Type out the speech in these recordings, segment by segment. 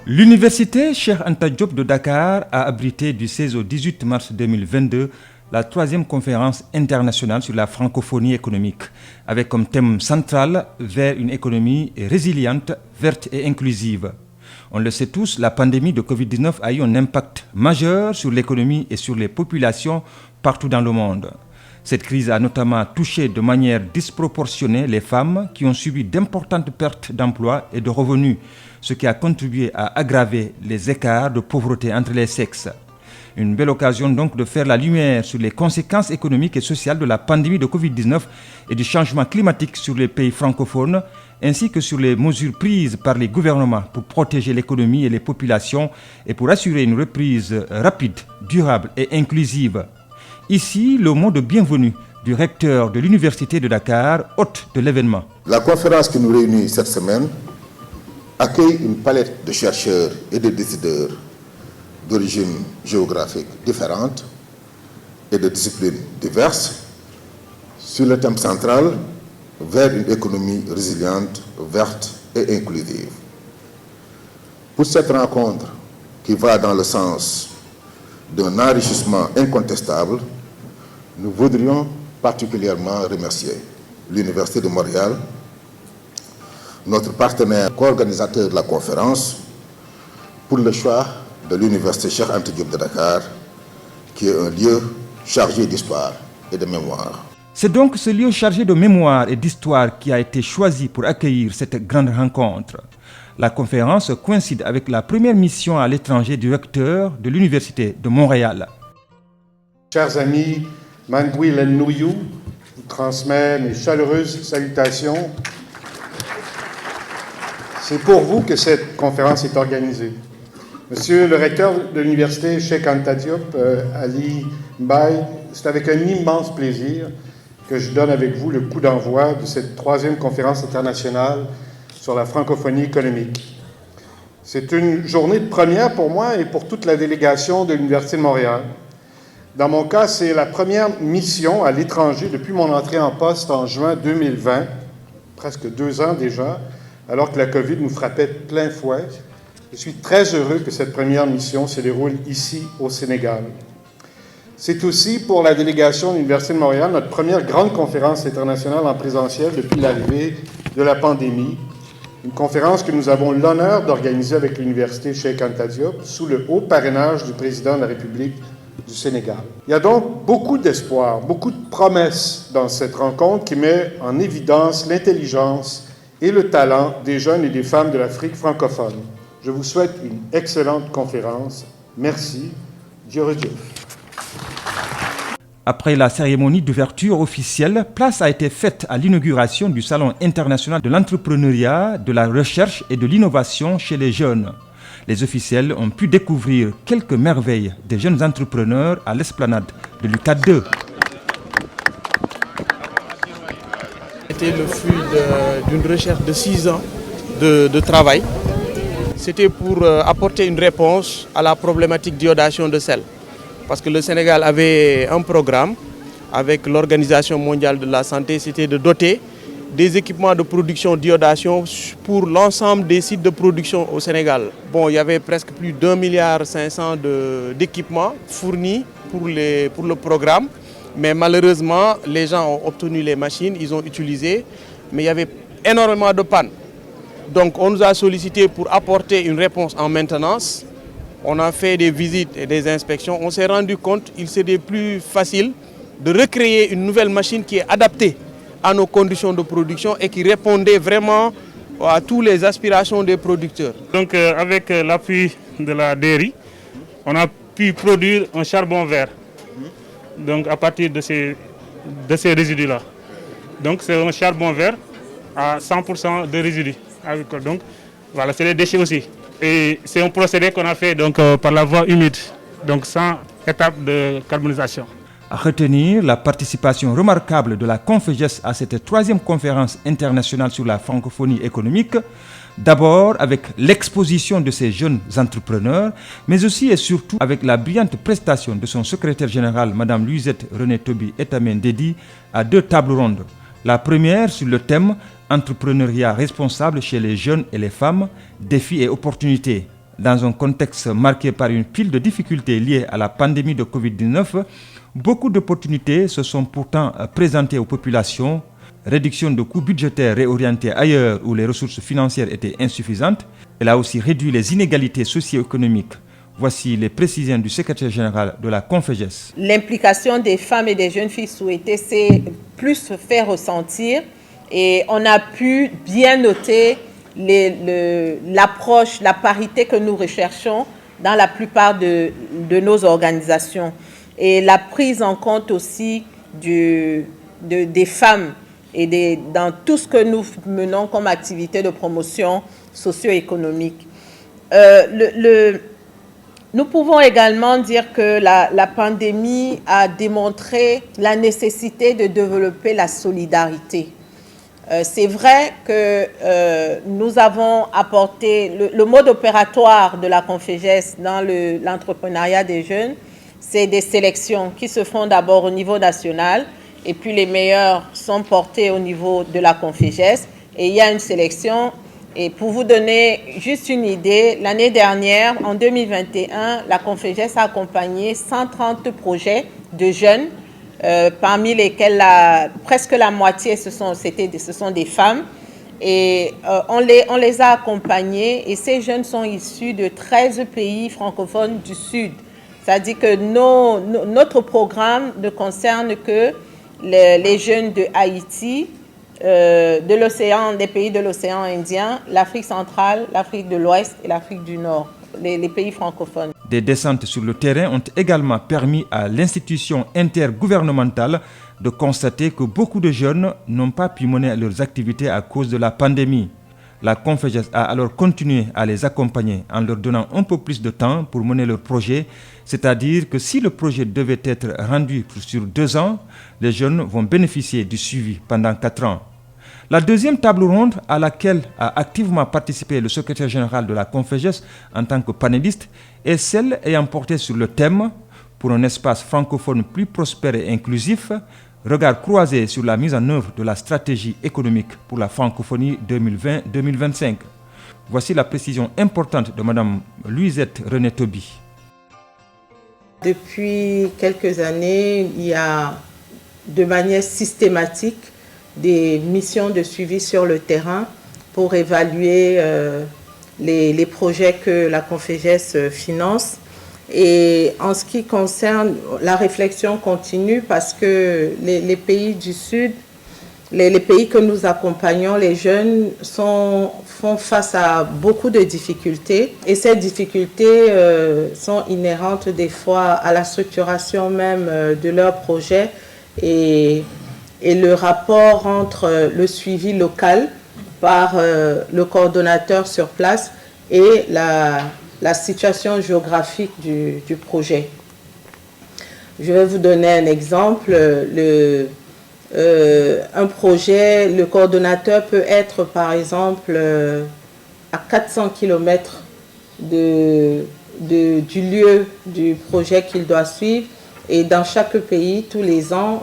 L'université Cheikh Anta Diop de Dakar a abrité du 16 au 18 mars 2022 la 3e conférence internationale sur la francophonie économique, avec comme thème central vers une économie résiliente, verte et inclusive. On le sait tous, la pandémie de Covid-19 a eu un impact majeur sur l'économie et sur les populations partout dans le monde. Cette crise a notamment touché de manière disproportionnée les femmes qui ont subi d'importantes pertes d'emplois et de revenus, ce qui a contribué à aggraver les écarts de pauvreté entre les sexes. Une belle occasion donc de faire la lumière sur les conséquences économiques et sociales de la pandémie de Covid-19 et du changement climatique sur les pays francophones, ainsi que sur les mesures prises par les gouvernements pour protéger l'économie et les populations et pour assurer une reprise rapide, durable et inclusive. Ici, le mot de bienvenue du recteur de l'Université de Dakar, hôte de l'événement. La conférence qui nous réunit cette semaine accueille une palette de chercheurs et de décideurs d'origine géographique différentes et de disciplines diverses sur le thème central vers une économie résiliente, verte et inclusive. Pour cette rencontre qui va dans le sens d'un enrichissement incontestable, nous voudrions particulièrement remercier l'Université de Montréal, notre partenaire co-organisateur de la conférence, pour le choix de l'Université Cheikh Anta Diop de Dakar, qui est un lieu chargé d'histoire et de mémoire. C'est donc ce lieu chargé de mémoire et d'histoire qui a été choisi pour accueillir cette grande rencontre. La conférence coïncide avec la première mission à l'étranger du recteur de l'Université de Montréal. Chers amis, Mangui Lennouyou vous transmet mes chaleureuses salutations. C'est pour vous que cette conférence est organisée. Monsieur le recteur de l'Université Cheikh Anta Diop, Ali Mbaye, c'est avec un immense plaisir que je donne avec vous le coup d'envoi de cette 3e conférence internationale sur la francophonie économique. C'est une journée de première pour moi et pour toute la délégation de l'Université de Montréal. Dans mon cas, c'est la première mission à l'étranger depuis mon entrée en poste en juin 2020, presque 2 ans déjà, alors que la COVID nous frappait de plein fouet. Je suis très heureux que cette première mission se déroule ici, au Sénégal. C'est aussi pour la délégation de l'Université de Montréal notre première grande conférence internationale en présentiel depuis l'arrivée de la pandémie. Une conférence que nous avons l'honneur d'organiser avec l'Université Cheikh Anta Diop sous le haut parrainage du président de la République du Sénégal. Il y a donc beaucoup d'espoir, beaucoup de promesses dans cette rencontre qui met en évidence l'intelligence et le talent des jeunes et des femmes de l'Afrique francophone. Je vous souhaite une excellente conférence. Merci. Dieu Dieu. Après la cérémonie d'ouverture officielle, place a été faite à l'inauguration du Salon international de l'entrepreneuriat, de la recherche et de l'innovation chez les jeunes. Les officiels ont pu découvrir quelques merveilles des jeunes entrepreneurs à l'esplanade de l'UQAD 2. C'était le fruit d'une recherche de 6 ans de travail. C'était pour apporter une réponse à la problématique d'iodation de sel. Parce que le Sénégal avait un programme avec l'Organisation mondiale de la santé, c'était de doter des équipements de production d'iodation pour l'ensemble des sites de production au Sénégal. Bon, il y avait presque plus d'1,5 milliard d'équipements fournis pour le programme. Mais malheureusement, les gens ont obtenu les machines, ils ont utilisé, mais il y avait énormément de pannes. Donc on nous a sollicité pour apporter une réponse en maintenance. On a fait des visites et des inspections. On s'est rendu compte qu'il serait plus facile de recréer une nouvelle machine qui est adaptée à nos conditions de production et qui répondait vraiment à toutes les aspirations des producteurs. Donc avec l'appui de la DERI, on a pu produire un charbon vert. Donc à partir de ces résidus-là. Donc c'est un charbon vert à 100% de résidus. Donc voilà, c'est les déchets aussi. Et c'est un procédé qu'on a fait donc, par la voie humide, donc sans étape de carbonisation. À retenir la participation remarquable de la Conféges à cette 3e conférence internationale sur la francophonie économique, D'abord avec l'exposition de ces jeunes entrepreneurs, mais aussi et surtout avec la brillante prestation de son secrétaire général, Mme Louisette Renetobi Etamen Dedi, à 2 tables rondes. La première sur le thème « Entrepreneuriat responsable chez les jeunes et les femmes, défis et opportunités ». Dans un contexte marqué par une pile de difficultés liées à la pandémie de Covid-19, beaucoup d'opportunités se sont pourtant présentées aux populations. Réduction de coûts budgétaires réorientés ailleurs où les ressources financières étaient insuffisantes. Elle a aussi réduit les inégalités socio-économiques. Voici les précisions du secrétaire général de la CONFEJES. L'implication des femmes et des jeunes filles souhaitées s'est plus se faire ressentir et on a pu bien noter l'approche, la parité que nous recherchons dans la plupart de nos organisations et la prise en compte aussi des femmes et dans tout ce que nous menons comme activité de promotion socio-économique. Nous pouvons également dire que la pandémie a démontré la nécessité de développer la solidarité. C'est vrai que nous avons apporté le mode opératoire de la CONFEJES dans l'entrepreneuriat des jeunes, c'est des sélections qui se font d'abord au niveau national et puis les meilleurs sont portés au niveau de la CONFEJES et il y a une sélection. Et pour vous donner juste une idée, l'année dernière, en 2021, la CONFEJES a accompagné 130 projets de jeunes, parmi lesquels presque la moitié ce sont des femmes. Et on les a accompagnés et ces jeunes sont issus de 13 pays francophones du Sud. C'est-à-dire que notre programme ne concerne que les jeunes de Haïti, de l'océan, des pays de l'océan Indien, l'Afrique centrale, l'Afrique de l'Ouest et l'Afrique du Nord, les pays francophones. Des descentes sur le terrain ont également permis à l'institution intergouvernementale de constater que beaucoup de jeunes n'ont pas pu mener leurs activités à cause de la pandémie. La CONFEJES a alors continué à les accompagner en leur donnant un peu plus de temps pour mener leur projet, c'est-à-dire que si le projet devait être rendu sur 2 ans, les jeunes vont bénéficier du suivi pendant 4 ans. La deuxième table ronde à laquelle a activement participé le secrétaire général de la CONFEJES en tant que panéliste est celle ayant porté sur le thème « Pour un espace francophone plus prospère et inclusif », regard croisé sur la mise en œuvre de la stratégie économique pour la francophonie 2020-2025. Voici la précision importante de Mme Louisette Renetobi. Depuis quelques années, il y a de manière systématique des missions de suivi sur le terrain pour évaluer les projets que la CONFEJES finance. Et en ce qui concerne la réflexion continue, parce que les pays du Sud, les pays que nous accompagnons, les jeunes font face à beaucoup de difficultés. Et ces difficultés sont inhérentes des fois à la structuration même de leurs projets et le rapport entre le suivi local par le coordonnateur sur place et la situation géographique du projet. Je vais vous donner un exemple. Un projet, le coordonnateur peut être par exemple à 400 km du lieu du projet qu'il doit suivre. Et dans chaque pays, tous les ans,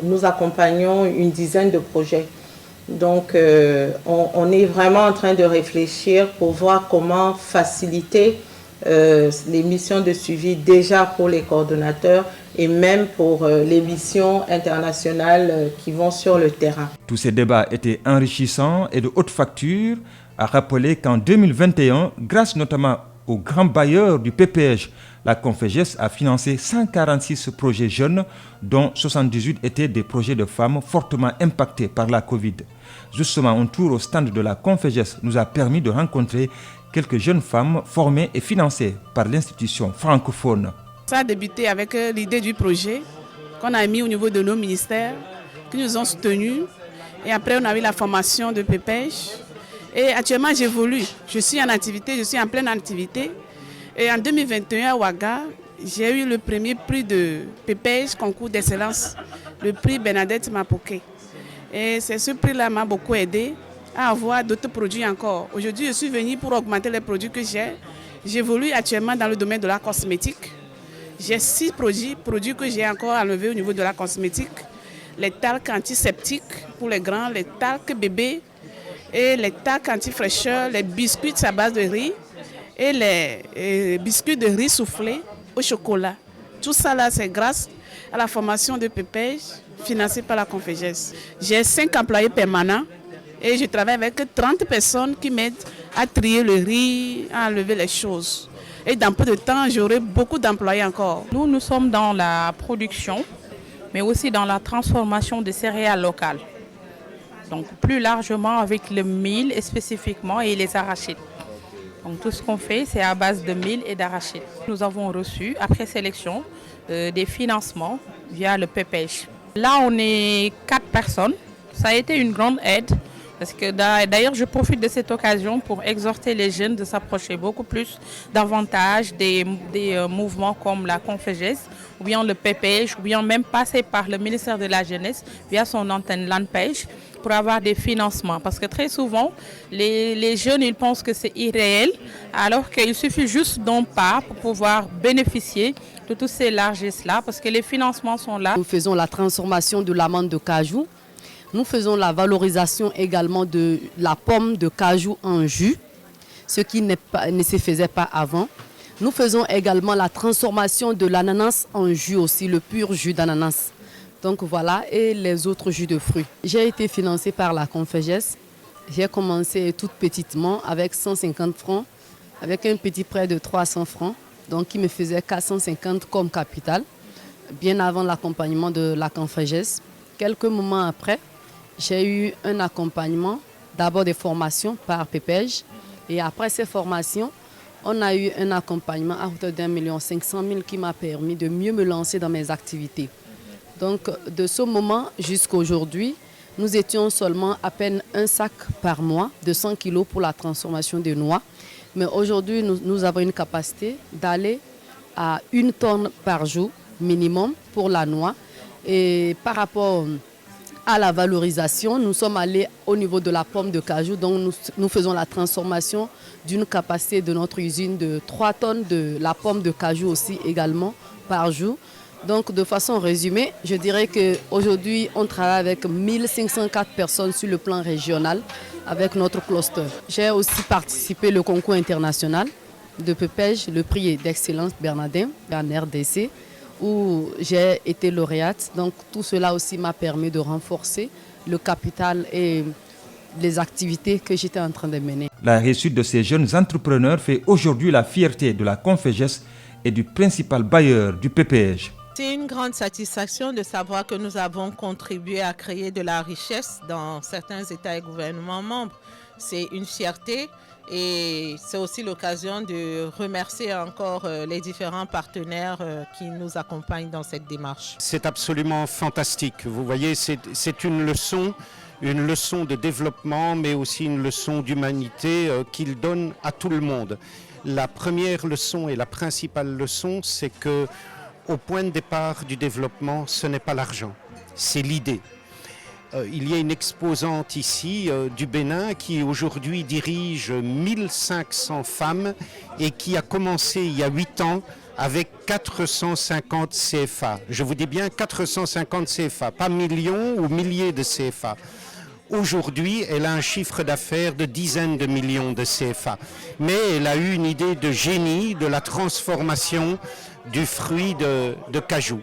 nous accompagnons une dizaine de projets. Donc, on est vraiment en train de réfléchir pour voir comment faciliter les missions de suivi déjà pour les coordonnateurs et même pour les missions internationales qui vont sur le terrain. Tous ces débats étaient enrichissants et de haute facture, à rappeler qu'en 2021, grâce notamment aux grands bailleurs du PPJ, la CONFEJES a financé 146 projets jeunes, dont 78 étaient des projets de femmes fortement impactés par la Covid. Justement, un tour au stand de la CONFEJES nous a permis de rencontrer quelques jeunes femmes formées et financées par l'institution francophone. Ça a débuté avec l'idée du projet qu'on a mis au niveau de nos ministères, qui nous ont soutenus. Et après, on a eu la formation de PPJ. Et actuellement, j'évolue. Je suis en activité, je suis en pleine activité. Et en 2021, à Ouaga, j'ai eu le premier prix de PPJ, concours d'excellence, le prix Bernadette Mapoké. Et c'est ce prix-là m'a beaucoup aidé à avoir d'autres produits encore. Aujourd'hui, je suis venue pour augmenter les produits que j'ai. J'évolue actuellement dans le domaine de la cosmétique. J'ai 6 produits que j'ai encore enlevés au niveau de la cosmétique. Les talcs antiseptiques pour les grands, les talcs bébés et les talcs anti-fraîcheur, les biscuits à base de riz et les biscuits de riz soufflés au chocolat. Tout ça là, c'est grâce à la formation de Pépège financée par la Conféges. J'ai 5 employés permanents et je travaille avec 30 personnes qui m'aident à trier le riz, à enlever les choses. Et dans peu de temps, j'aurai beaucoup d'employés encore. Nous sommes dans la production, mais aussi dans la transformation des céréales locales. Donc plus largement avec le mil et spécifiquement et les arachides. Donc tout ce qu'on fait, c'est à base de mil et d'arachides. Nous avons reçu, après sélection, des financements via le Pépège. Là, on est 4 personnes. Ça a été une grande aide. Parce que d'ailleurs, je profite de cette occasion pour exhorter les jeunes de s'approcher beaucoup plus davantage des mouvements comme la Conféges, ou bien le Pépège, ou bien même passer par le ministère de la Jeunesse via son antenne Landpage pour avoir des financements. Parce que très souvent, les jeunes ils pensent que c'est irréel, alors qu'il suffit juste d'un pas pour pouvoir bénéficier de toutes ces largesses-là, parce que les financements sont là. Nous faisons la transformation de l'amande de cajou. Nous faisons la valorisation également de la pomme de cajou en jus, ce qui ne se faisait pas avant. Nous faisons également la transformation de l'ananas en jus aussi, le pur jus d'ananas. Donc voilà, et les autres jus de fruits. J'ai été financée par la Conféges. J'ai commencé toute petitement avec 150 francs, avec un petit prêt de 300 francs, donc qui me faisait 450 comme capital, bien avant l'accompagnement de la Conféges. Quelques moments après, j'ai eu un accompagnement, d'abord des formations par Pépège, et après ces formations, on a eu un accompagnement à hauteur d'1,5 million qui m'a permis de mieux me lancer dans mes activités. Donc de ce moment jusqu'à aujourd'hui, nous étions seulement à peine un sac par mois de 100 kg pour la transformation des noix. Mais aujourd'hui, nous avons une capacité d'aller à 1 tonne par jour minimum pour la noix. Et par rapport à la valorisation, nous sommes allés au niveau de la pomme de cajou. Donc nous faisons la transformation d'une capacité de notre usine de 3 tonnes de la pomme de cajou aussi également par jour. Donc de façon résumée, je dirais qu'aujourd'hui on travaille avec 1504 personnes sur le plan régional avec notre cluster. J'ai aussi participé au concours international de Pépège, le prix d'excellence Bernardin en RDC, où j'ai été lauréate. Donc tout cela aussi m'a permis de renforcer le capital et les activités que j'étais en train de mener. La réussite de ces jeunes entrepreneurs fait aujourd'hui la fierté de la Conféges et du principal bailleur du Pépège. C'est une grande satisfaction de savoir que nous avons contribué à créer de la richesse dans certains États et gouvernements membres. C'est une fierté et c'est aussi l'occasion de remercier encore les différents partenaires qui nous accompagnent dans cette démarche. C'est absolument fantastique. Vous voyez, c'est une leçon de développement, mais aussi une leçon d'humanité qu'il donne à tout le monde. La première leçon et la principale leçon, c'est que au point de départ du développement, ce n'est pas l'argent, c'est l'idée. Il y a une exposante ici du Bénin qui aujourd'hui dirige 1500 femmes et qui a commencé il y a 8 ans avec 450 CFA. Je vous dis bien 450 CFA, pas millions ou milliers de CFA. Aujourd'hui, elle a un chiffre d'affaires de dizaines de millions de CFA. Mais elle a eu une idée de génie de la transformation du fruit de cajou.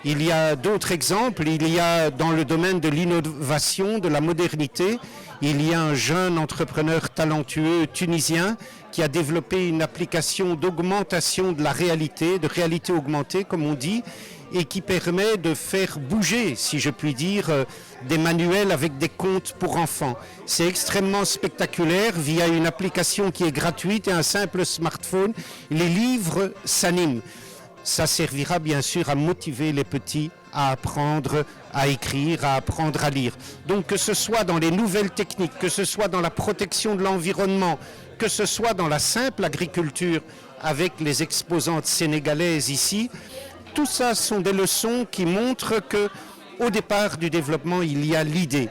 Il y a d'autres exemples. Il y a dans le domaine de l'innovation, de la modernité, il y a un jeune entrepreneur talentueux tunisien qui a développé une application d'augmentation de la réalité, de réalité augmentée comme on dit, et qui permet de faire bouger, si je puis dire, des manuels avec des contes pour enfants. C'est extrêmement spectaculaire via une application qui est gratuite et un simple smartphone. Les livres s'animent. Ça servira bien sûr à motiver les petits à apprendre à écrire, à apprendre à lire. Donc que ce soit dans les nouvelles techniques, que ce soit dans la protection de l'environnement, que ce soit dans la simple agriculture avec les exposantes sénégalaises ici, tout ça sont des leçons qui montrent qu'au départ du développement, il y a l'idée.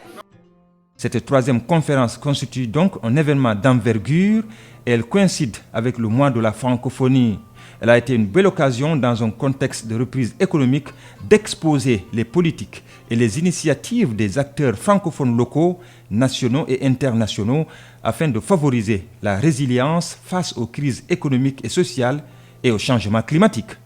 Cette troisième conférence constitue donc un événement d'envergure et elle coïncide avec le mois de la francophonie. Elle a été une belle occasion, dans un contexte de reprise économique, d'exposer les politiques et les initiatives des acteurs francophones locaux, nationaux et internationaux, afin de favoriser la résilience face aux crises économiques et sociales et au changement climatique.